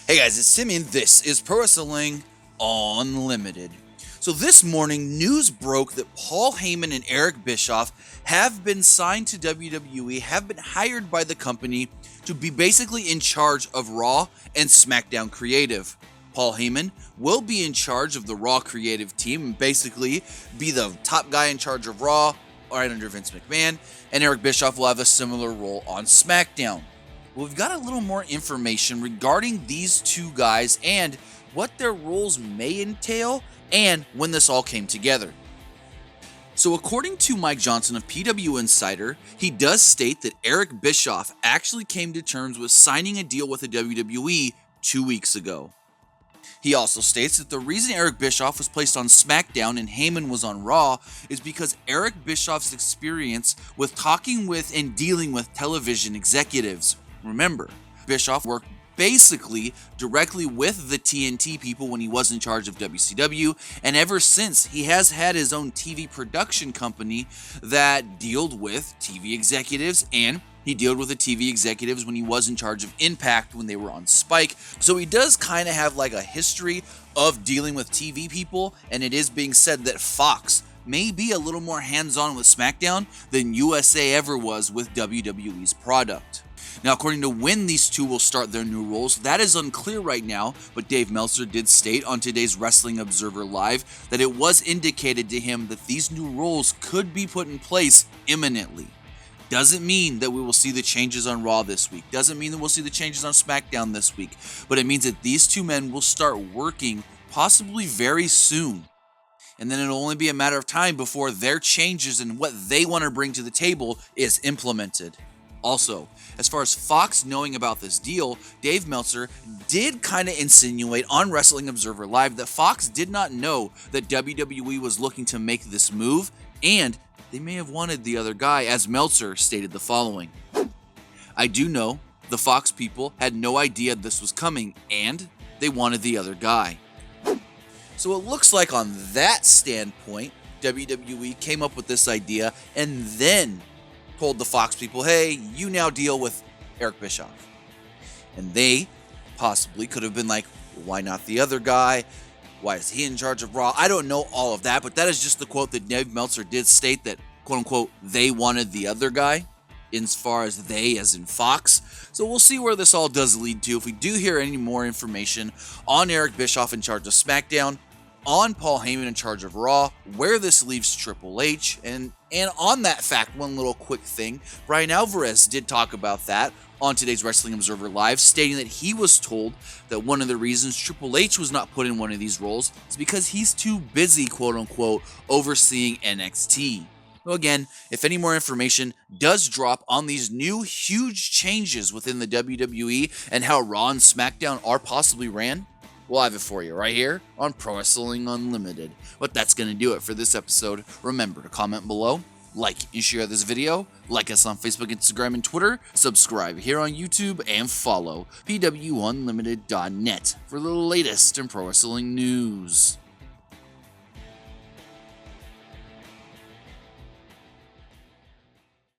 Hey guys, it's Simeon. This is Pro Wrestling Unlimited. So this morning, news broke that Paul Heyman and Eric Bischoff have been signed to WWE, have been hired by the company to be basically in charge of Raw and SmackDown creative. Paul Heyman will be in charge of the Raw creative team and basically be the top guy in charge of Raw, right under Vince McMahon, and Eric Bischoff will have a similar role on SmackDown. We've got a little more information regarding these two guys and what their roles may entail and when this all came together. So according to Mike Johnson of PW Insider, he does state that Eric Bischoff actually came to terms with signing a deal with the WWE 2 weeks ago. He also states that the reason Eric Bischoff was placed on SmackDown and Heyman was on Raw is because Eric Bischoff's experience with talking with and dealing with television executives. Remember, Bischoff worked basically directly with the TNT people when he was in charge of WCW, and ever since he has had his own TV production company that dealt with TV executives, and he dealt with the TV executives when he was in charge of Impact when they were on Spike. So he does kind of have like a history of dealing with TV people, and it is being said that Fox may be a little more hands-on with SmackDown than USA ever was with WWE's product. Now, according to when these two will start their new roles, that is unclear right now, but Dave Meltzer did state on today's Wrestling Observer Live that it was indicated to him that these new roles could be put in place imminently. Doesn't mean that we will see the changes on Raw this week, doesn't mean that we'll see the changes on SmackDown this week, but it means that these two men will start working possibly very soon. And then it'll only be a matter of time before their changes and what they want to bring to the table is implemented. Also, as far as Fox knowing about this deal, Dave Meltzer did kind of insinuate on Wrestling Observer Live that Fox did not know that WWE was looking to make this move, and they may have wanted the other guy, as Meltzer stated the following. I do know the Fox people had no idea this was coming, and they wanted the other guy. So it looks like on that standpoint, WWE came up with this idea and then told the Fox people, hey, you now deal with Eric Bischoff. And they possibly could have been like, why not the other guy? Why is he in charge of Raw? I don't know all of that, but that is just the quote that Dave Meltzer did state that, quote unquote, they wanted the other guy, as far as they as in Fox. So we'll see where this all does lead to. If we do hear any more information on Eric Bischoff in charge of SmackDown, on Paul Heyman in charge of Raw, where this leaves Triple H, and on that fact, one little quick thing, Brian Alvarez did talk about that on today's Wrestling Observer Live, stating that he was told that one of the reasons Triple H was not put in one of these roles is because he's too busy, quote unquote, overseeing NXT. Well, again, if any more information does drop on these new huge changes within the WWE and how Raw and SmackDown are possibly ran, we'll have it for you right here on Pro Wrestling Unlimited. But that's going to do it for this episode. Remember to comment below, like and share this video, like us on Facebook, Instagram, and Twitter, subscribe here on YouTube, and follow PWUnlimited.net for the latest in pro wrestling news.